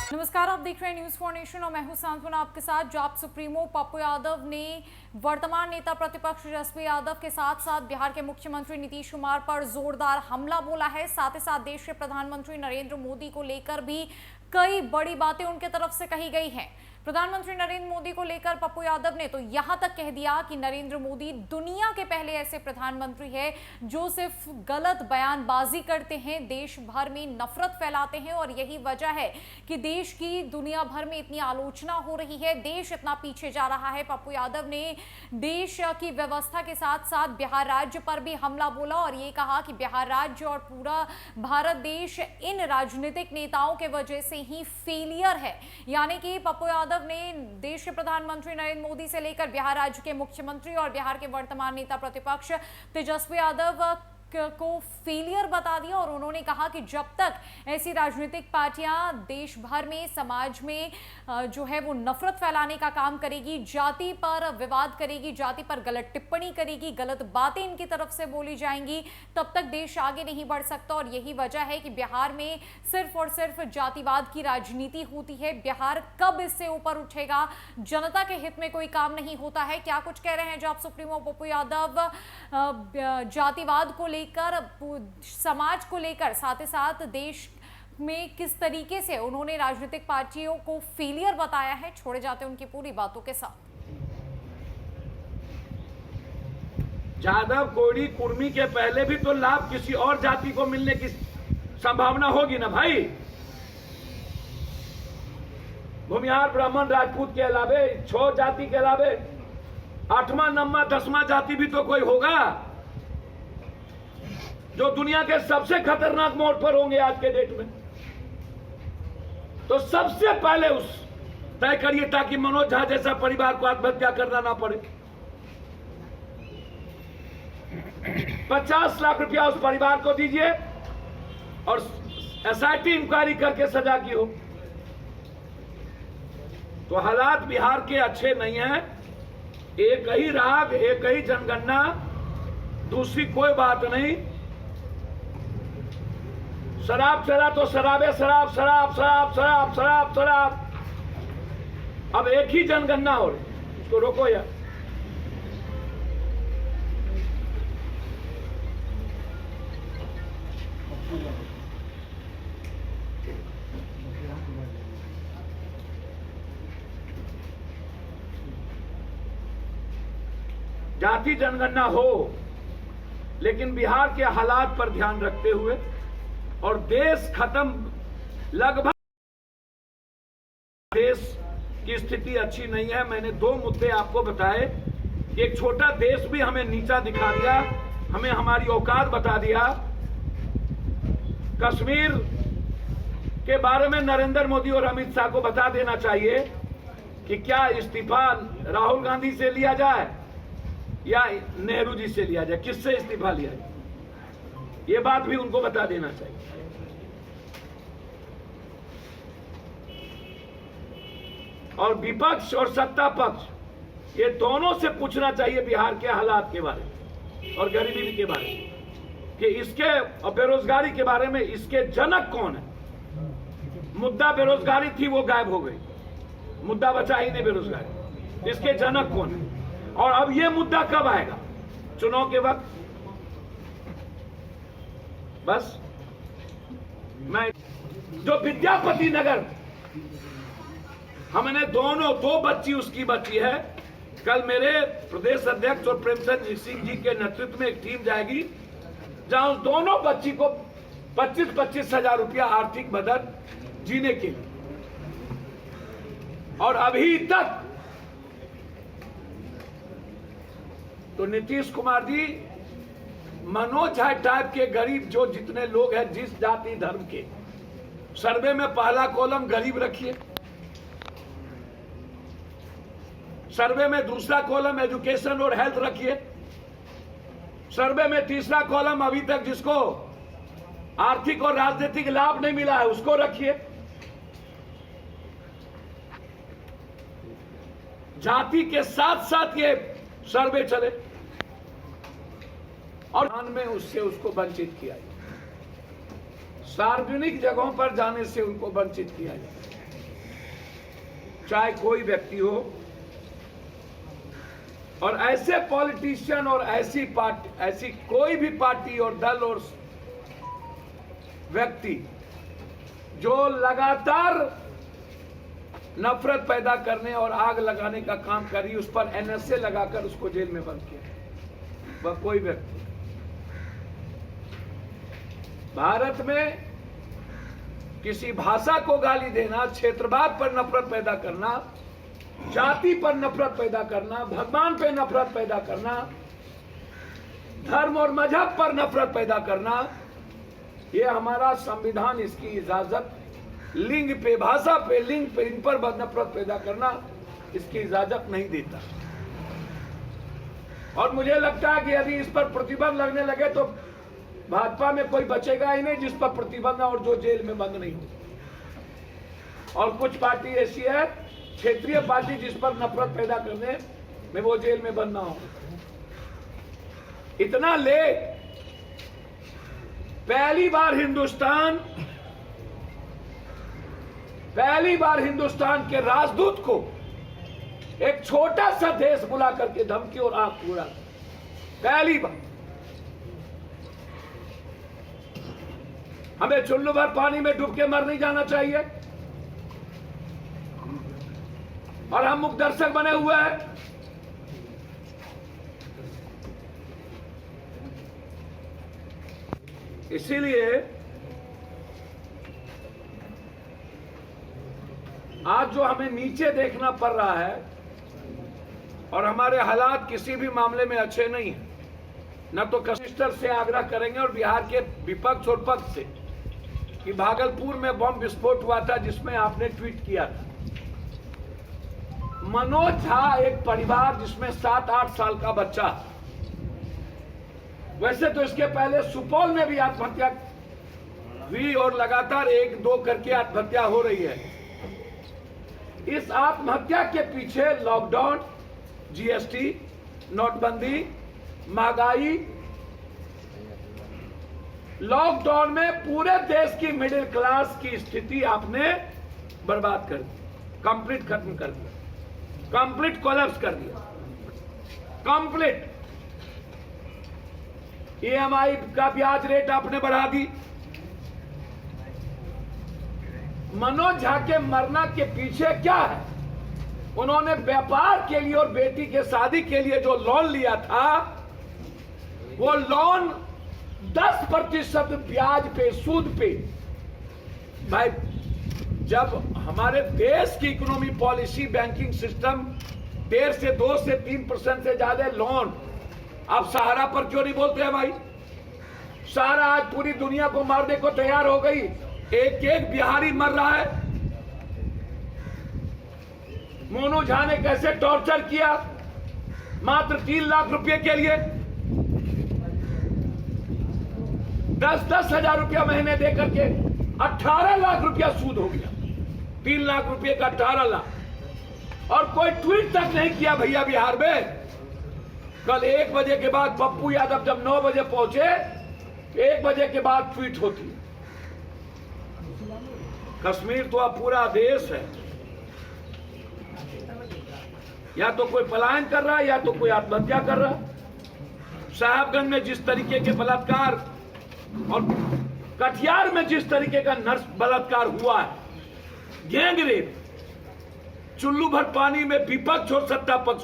नमस्कार, आप देख रहे हैं न्यूज फॉर नेशन और मैं हूं सांत्वना आपके साथ। जाप सुप्रीमो पप्पू यादव ने वर्तमान नेता प्रतिपक्ष तेजस्वी यादव के साथ साथ बिहार के मुख्यमंत्री नीतीश कुमार पर जोरदार हमला बोला है। साथ ही साथ देश के प्रधानमंत्री नरेंद्र मोदी को लेकर भी कई बड़ी बातें उनके तरफ से कही गई हैं। प्रधानमंत्री नरेंद्र मोदी को लेकर पप्पू यादव ने तो यहां तक कह दिया कि नरेंद्र मोदी दुनिया के पहले ऐसे प्रधानमंत्री हैं जो सिर्फ गलत बयानबाजी करते हैं, देश भर में नफरत फैलाते हैं और यही वजह है कि देश की दुनिया भर में इतनी आलोचना हो रही है, देश इतना पीछे जा रहा है। पप्पू यादव ने देश की व्यवस्था के साथ साथ बिहार राज्य पर भी हमला बोला और ये कहा कि बिहार राज्य और पूरा भारत देश इन राजनीतिक नेताओं के वजह से ही फेलियर है। यानी कि पप्पू यादव ने देश के प्रधानमंत्री नरेंद्र मोदी से लेकर बिहार राज्य के मुख्यमंत्री और बिहार के वर्तमान नेता प्रतिपक्ष तेजस्वी यादव को फेलियर बता दिया और उन्होंने कहा कि जब तक ऐसी राजनीतिक पार्टियां देश भर में समाज में जो है वो नफरत फैलाने का काम करेगी, जाति पर विवाद करेगी, जाति पर गलत टिप्पणी करेगी, गलत बातें इनकी तरफ से बोली जाएंगी, तब तक देश आगे नहीं बढ़ सकता। और यही वजह है कि बिहार में सिर्फ और सिर्फ जातिवाद की राजनीति होती है। बिहार कब इससे ऊपर उठेगा, जनता के हित में कोई काम नहीं होता है। क्या कुछ कह रहे हैं जाप सुप्रीमो पप्पू यादव जातिवाद को लेकर, समाज को लेकर, साथ ही साथ देश में किस तरीके से उन्होंने राजनीतिक पार्टियों को फेलियर बताया है। छोड़े जाते उनकी पूरी बातों के साथ। जादव, कोड़ी, कुर्मी के पहले भी तो लाभ किसी और जाति को मिलने की संभावना होगी ना भाई। भूमिहार, ब्राह्मण, राजपूत के अलावे 6 जाति के अलावे 8वां, 9वां, 10वां जाति भी तो कोई होगा जो दुनिया के सबसे खतरनाक मोड़ पर होंगे आज के डेट में। तो सबसे पहले उस तय करिए ताकि मनोज झा जैसा परिवार को आत्महत्या करना ना पड़े। 50 लाख रुपया उस परिवार को दीजिए और एसआईटी इंक्वायरी करके सजा की हो। तो हालात बिहार के अच्छे नहीं हैं। एक ही राग, एक ही जनगणना, दूसरी कोई बात नहीं। शराब चला तो शराबे शराब, शराब शराब शराब शराब शराब। अब एक ही जनगणना हो रही, इसको रोको यार। जाति जनगणना हो, लेकिन बिहार के हालात पर ध्यान रखते हुए और देश खत्म, लगभग देश की स्थिति अच्छी नहीं है। मैंने 2 मुद्दे आपको बताए। एक छोटा देश भी हमें नीचा दिखा दिया, हमें हमारी औकात बता दिया। कश्मीर के बारे में नरेंद्र मोदी और अमित शाह को बता देना चाहिए कि क्या इस्तीफा राहुल गांधी से लिया जाए या नेहरू जी से लिया जाए, किससे इस्तीफा लिया जाए, ये बात भी उनको बता देना चाहिए। और विपक्ष और सत्ता पक्ष, ये दोनों से पूछना चाहिए बिहार के हालात के बारे में और गरीबी के बारे में कि इसके और बेरोजगारी के बारे में इसके जनक कौन है। मुद्दा बेरोजगारी थी, वो गायब हो गई, मुद्दा बचा ही नहीं बेरोजगारी। इसके जनक कौन है? और अब ये मुद्दा कब आएगा? चुनाव के वक्त। बस मैं जो विद्यापति नगर, हमने 2 बच्ची उसकी बच्ची है। कल मेरे प्रदेश अध्यक्ष और प्रेमचंद सिंह जी के नेतृत्व में एक टीम जाएगी जहां उस दोनों बच्ची को 25-25 हजार रुपया आर्थिक मदद जीने के लिए। और अभी तक तो नीतीश कुमार जी, मनोज झा टाइप के गरीब जो जितने लोग हैं जिस जाति धर्म के, सर्वे में पहला कॉलम गरीब रखिए, सर्वे में दूसरा कॉलम एजुकेशन और हेल्थ रखिए, सर्वे में तीसरा कॉलम अभी तक जिसको आर्थिक और राजनीतिक लाभ नहीं मिला है उसको रखिए। जाति के साथ साथ ये सर्वे चले और में उससे उसको वंचित किया जाए, सार्वजनिक जगहों पर जाने से उनको वंचित किया जाए। चाहे कोई व्यक्ति हो, और ऐसे पॉलिटिशियन और ऐसी पार्टी, ऐसी कोई भी पार्टी और दल और व्यक्ति जो लगातार नफरत पैदा करने और आग लगाने का काम करी, उस पर एनएसए लगाकर उसको जेल में बंद किया, वह कोई व्यक्ति। भारत में किसी भाषा को गाली देना, क्षेत्रवाद पर नफरत पैदा करना, जाति पर नफरत पैदा करना, भगवान पे नफरत पैदा करना, धर्म और मजहब पर नफरत पैदा करना, ये हमारा संविधान इसकी इजाजत, लिंग पे, भाषा पे, लिंग पे, इन पर नफरत पैदा करना इसकी इजाजत नहीं देता। और मुझे लगता है कि यदि इस पर प्रतिबंध लगने लगे तो भाजपा में कोई बचेगा ही नहीं जिस पर प्रतिबंध और जो जेल में बंद नहीं हो। और कुछ पार्टी ऐसी है, क्षेत्रीय पार्टी, जिस पर नफरत पैदा करने में वो जेल में बंद ना हो। इतना लेट, पहली बार हिंदुस्तान के राजदूत को एक छोटा सा देश बुला करके धमकी और आग पूरा, पहली बार। हमें चुल्लू भर पानी में डूब के मर नहीं जाना चाहिए, और हम मुख्य दर्शक बने हुए हैं। इसीलिए आज जो हमें नीचे देखना पड़ रहा है, और हमारे हालात किसी भी मामले में अच्छे नहीं है, न तो कमिश्नर से आग्रह करेंगे और बिहार के विपक्ष और पक्ष से कि भागलपुर में बम विस्फोट हुआ था जिसमें आपने ट्वीट किया था। मनोज झा एक परिवार जिसमें 7-8 साल का बच्चा, वैसे तो इसके पहले सुपौल में भी आत्महत्या हुई और लगातार 1-2 करके आत्महत्या हो रही है। इस आत्महत्या के पीछे लॉकडाउन, जीएसटी, नोटबंदी, महंगाई, लॉकडाउन में पूरे देश की मिडिल क्लास की स्थिति आपने बर्बाद कर दी, कंप्लीट खत्म कर दिया, कंप्लीट कोलैप्स कर दिया, कंप्लीट। ईएमआई का ब्याज रेट आपने बढ़ा दी। मनोज झा के मरना के पीछे क्या है? उन्होंने व्यापार के लिए और बेटी के शादी के लिए जो लोन लिया था, वो लोन 10% ब्याज पे, सूद पे। भाई, जब हमारे देश की इकोनॉमी पॉलिसी, बैंकिंग सिस्टम 1.5 से 2 से 3% से ज्यादा लोन, आप सहारा पर क्यों नहीं बोलते हैं भाई? सहारा आज पूरी दुनिया को मारने को तैयार हो गई, एक बिहारी मर रहा है। मोनू झा ने कैसे टॉर्चर किया, मात्र 3 लाख रुपए के लिए 10-10 हजार रुपया महीने दे करके 18 लाख रुपया सूद हो गया। 3 लाख रुपए का 18 लाख। और कोई ट्वीट तक नहीं किया भैया बिहार में। कल 1 बजे के बाद पप्पू यादव जब 9 बजे पहुंचे, 1 बजे के बाद ट्वीट होती। कश्मीर तो अब पूरा देश है। या तो कोई पलायन कर रहा है या तो कोई आत्महत्या कर रहा है। साहबगंज में जिस तरीके के बलात्कार और कटिहार में जिस तरीके का नर्स बलात्कार हुआ है, गैंग रेप, चुल्लू भर पानी में विपक्ष और सत्ता पक्ष